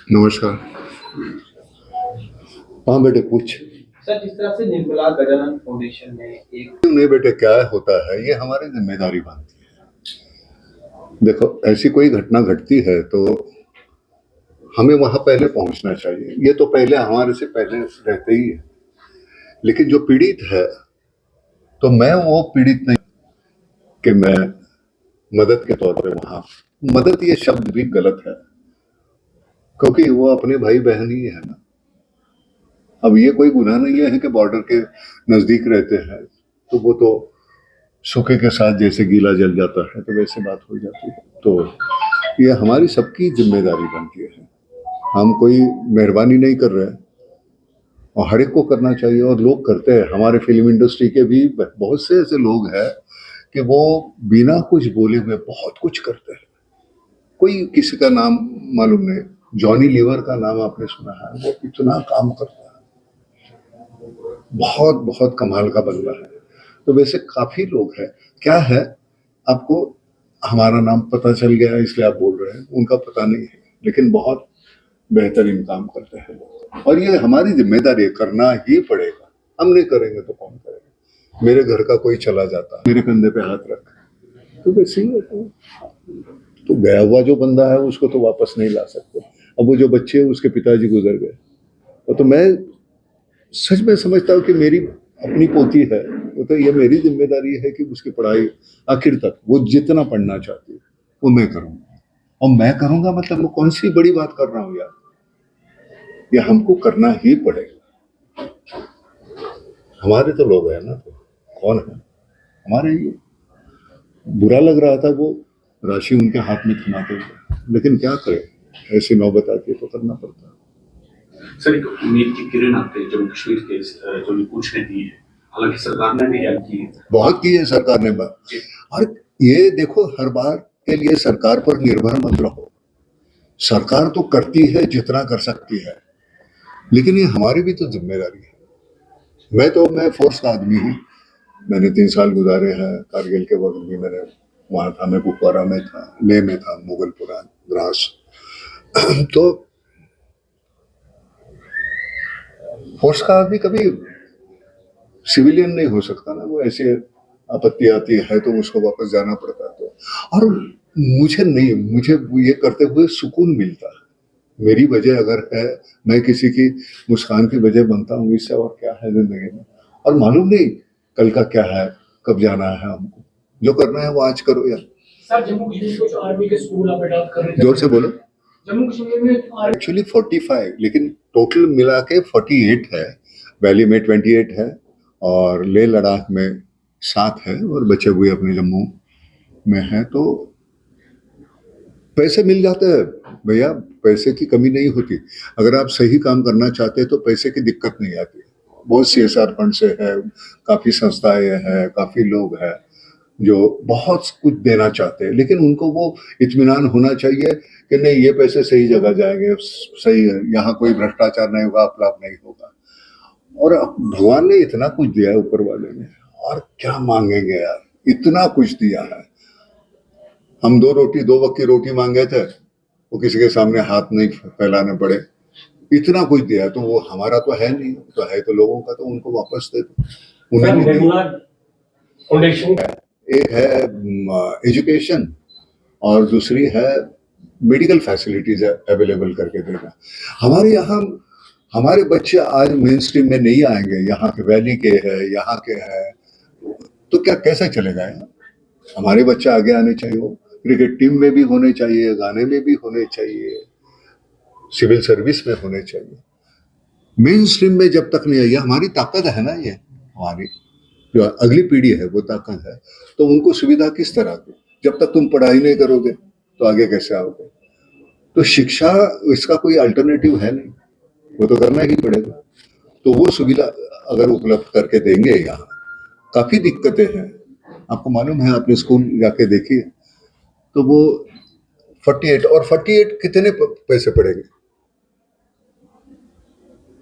नमस्कार। हाँ बेटे पूछ। सर, जिस तरह से निर्मला गजानन फाउंडेशन ने एक नहीं बेटे, क्या होता है ये हमारी जिम्मेदारी बनती है। देखो, ऐसी कोई घटना घटती है तो हमें वहां पहले पहुंचना चाहिए। ये तो पहले हमारे से पहले रहते ही है। लेकिन जो पीड़ित है, तो मैं वो पीड़ित नहीं कि मैं मदद के तौर पे वहां, मदद ये शब्द भी गलत है, क्योंकि वो अपने भाई बहन ही है ना। अब ये कोई गुनाह नहीं है कि बॉर्डर के नजदीक रहते हैं तो वो तो सूखे के साथ जैसे गीला जल जाता है तो वैसे बात हो जाती है। तो ये हमारी सबकी जिम्मेदारी बनती है। हम कोई मेहरबानी नहीं कर रहे हैं, और हर एक को करना चाहिए, और लोग करते हैं। हमारे फिल्म इंडस्ट्री के भी बहुत से ऐसे लोग हैं कि वो बिना कुछ बोले हुए बहुत कुछ करते हैं। कोई किसी का नाम मालूम नहीं, जॉनी लीवर का नाम आपने सुना है? वो इतना काम करता है, बहुत बहुत कमाल का बंदा है। तो वैसे काफी लोग हैं। क्या है, आपको हमारा नाम पता चल गया इसलिए आप बोल रहे हैं, उनका पता नहीं है, लेकिन बहुत बेहतरीन काम करते हैं लोग। और ये हमारी जिम्मेदारी है, करना ही पड़ेगा। हम नहीं करेंगे तो कौन करेगा? मेरे घर का कोई चला जाता, मेरे कंधे पे हाथ रख, तो वैसे ही होता है। तो गया हुआ जो बंदा है उसको तो वापस नहीं ला सकते। अब वो जो बच्चे, उसके पिताजी गुजर गए, तो मैं सच में समझता हूँ कि मेरी अपनी पोती है, वो तो ये मेरी जिम्मेदारी है कि उसकी पढ़ाई आखिर तक वो जितना पढ़ना चाहती है वो मैं करूँगा। और मैं करूँगा मतलब मैं कौन सी बड़ी बात कर रहा हूँ यार, ये हमको करना ही पड़ेगा। हमारे तो लोग हैं ना, तो कौन है हमारे? ये बुरा लग रहा था वो राशि उनके हाथ में थमाते हुए, लेकिन क्या करें, ऐसी नौबत आती है तो करना पड़ता है। सर, एक उम्मीद की किरण आपके जम्मू कश्मीर के जो भी पूछने दी है, हालांकि सरकार ने भी हेल्प की है, बहुत की है सरकार ने बात। और ये देखो, हर बार के लिए सरकार पर निर्भर मत रहो। सरकार तो करती है जितना कर सकती है, लेकिन ये हमारी भी तो जिम्मेदारी है। मैं फोर्स का आदमी हूँ। मैंने 3 साल गुजारे हैं कारगिल के वक्त भी। मैंने वहां था, मैं कुपवारा में था, लेह में था, मुगलपुरा, द्रास। तो फोर्स का आदमी कभी सिविलियन नहीं हो सकता ना। वो ऐसे आपत्ति आती है तो उसको वापस जाना पड़ता है। तो और मुझे ये करते हुए सुकून मिलता है। मेरी वजह अगर है, मैं किसी की मुस्कान की वजह बनता हूँ, इससे और क्या है जिंदगी में। और मालूम नहीं कल का क्या है, कब जाना है। हमको जो करना है वो आज करो यार। सर, जम्मू कश्मीर कुछ आर्मी के स्कूल आप अडॉप्ट कर रहे हैं, जोर से बोलो। जम्मू कश्मीर में एक्चुअली 45, लेकिन टोटल मिला के 48 है। वैली में 28 है, और लेह लद्दाख में 7 है, और बचे हुए अपने जम्मू में है। तो पैसे मिल जाते हैं भैया, पैसे की कमी नहीं होती। अगर आप सही काम करना चाहते हैं तो पैसे की दिक्कत नहीं आती। बहुत CSR फंड से है, काफी संस्थाएं हैं, काफी लोग हैं जो बहुत कुछ देना चाहते हैं, लेकिन उनको वो इत्मीनान होना चाहिए कि नहीं, ये पैसे सही जगह जाएंगे, सही है, यहाँ कोई भ्रष्टाचार नहीं होगा, अपलाप नहीं होगा। और भगवान ने इतना कुछ दिया है, ऊपर वाले ने, और क्या मांगेंगे यार, इतना कुछ दिया है। हम 2 वक्त की रोटी मांगे थे, वो किसी के सामने हाथ नहीं फैलाने पड़े। इतना कुछ दिया है, तो वो हमारा तो है नहीं, तो है तो लोगों का, तो उनको वापस दे दो। फाउंडेशन एक है एजुकेशन, और दूसरी है मेडिकल फैसिलिटीज अवेलेबल करके देना। हमारे यहाँ हमारे बच्चे आज मेन स्ट्रीम में नहीं आएंगे, यहाँ के वैली के है, यहाँ के है, तो क्या कैसे चलेगा यार? हमारे बच्चे आगे आने चाहिए, वो क्रिकेट टीम में भी होने चाहिए, गाने में भी होने चाहिए, सिविल सर्विस में होने चाहिए। मेन स्ट्रीम में जब तक नहीं है, ये हमारी ताकत है ना, ये हमारी जो अगली पीढ़ी है वो ताकत है। तो उनको सुविधा किस तरह की? जब तक तुम पढ़ाई नहीं करोगे तो आगे कैसे आओगे? तो शिक्षा, इसका कोई अल्टरनेटिव है नहीं। वो तो करना ही पड़ेगा। तो वो सुविधा अगर उपलब्ध करके देंगे, यहाँ काफी दिक्कतें हैं, आपको मालूम है, आपने स्कूल जाके देखिए तो वो 48 कितने पैसे पड़ेंगे,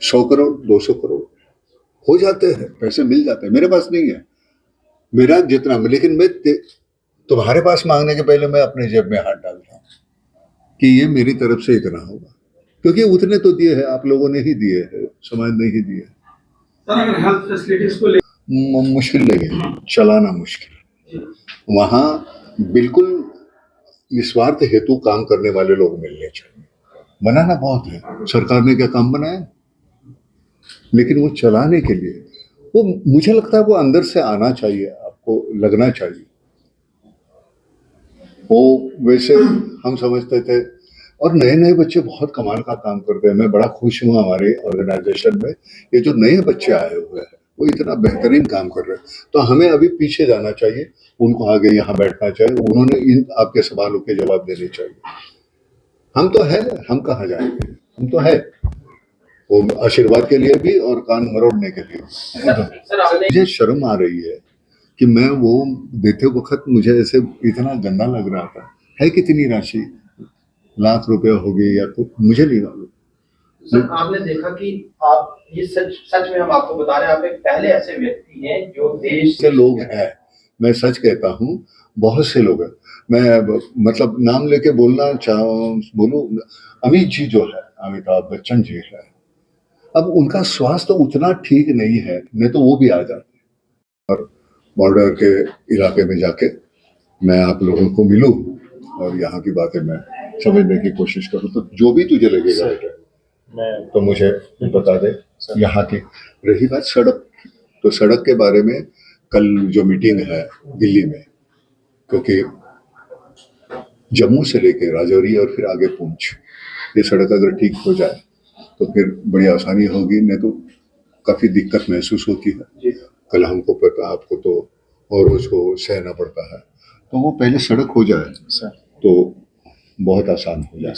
100 करोड़ 200 करोड़ हो जाते हैं, पैसे मिल जाते हैं। मेरे पास नहीं है मेरा जितना, लेकिन मैं तुम्हारे पास मांगने के पहले मैं अपने जेब में हाथ डालता हूँ कि ये मेरी तरफ से इतना होगा, क्योंकि उतने तो दिए हैं, आप लोगों ने ही दिए हैं, समाज ने ही दिए। सर अगर हेल्थ फैसिलिटीज को मुश्किल लगे, चलाना मुश्किल। वहाँ बिल्कुल निस्वार्थ हेतु काम करने वाले लोग मिलने चाहिए। बनाना बहुत है, सरकार ने क्या काम बनाया, लेकिन वो चलाने के लिए वो, मुझे लगता है वो अंदर से आना चाहिए, आपको लगना चाहिए। वो वैसे हम समझते थे, और नए नए बच्चे बहुत कमाल का काम करते हैं। मैं बड़ा खुश हूँ हमारे ऑर्गेनाइजेशन में ये जो नए बच्चे आए हुए हैं वो इतना बेहतरीन काम कर रहे हैं। तो हमें अभी पीछे जाना चाहिए, उनको आगे यहाँ बैठना चाहिए, उन्होंने इन आपके सवालों के जवाब देने चाहिए। हम तो है, हम कहाँ जाएंगे, हम तो है, वो आशीर्वाद के लिए भी और कान मरोड़ने के लिए। सर आपने मुझे शर्म आ रही है कि मैं वो देते वक्त मुझे ऐसे इतना गंदा लग रहा था। है कितनी राशि, लाख रुपए हो गए या तो मुझे नहीं मालूम। सर आपने देखा कि आप ये सच में हम आपको बता रहे हैं, आप एक पहले ऐसे व्यक्ति हैं जो देश से लोग हैं, मैं सच कहता हूँ, बहुत से लोग हैं। मैं मतलब नाम लेके बोलूं, अमित जी जो है, अमिताभ बच्चन जी है, अब उनका स्वास्थ्य उतना ठीक नहीं है, नहीं तो वो भी आ जाते। और बॉर्डर के इलाके में जाके मैं आप लोगों को मिलूं और यहाँ की बातें मैं समझने की कोशिश करूं, तो जो भी तुझे लगेगा तो मुझे बता दे। यहाँ की रही बात सड़क, तो सड़क के बारे में कल जो मीटिंग है दिल्ली में, क्योंकि जम्मू से लेके राजौरी और फिर आगे पुंछ, ये सड़क अगर ठीक हो जाए तो फिर बड़ी आसानी होगी, नहीं तो काफी दिक्कत महसूस होती है। कल हमको पता, आपको तो और उसको सहना पड़ता है, तो वो पहले सड़क हो जाए तो बहुत आसान हो जाए।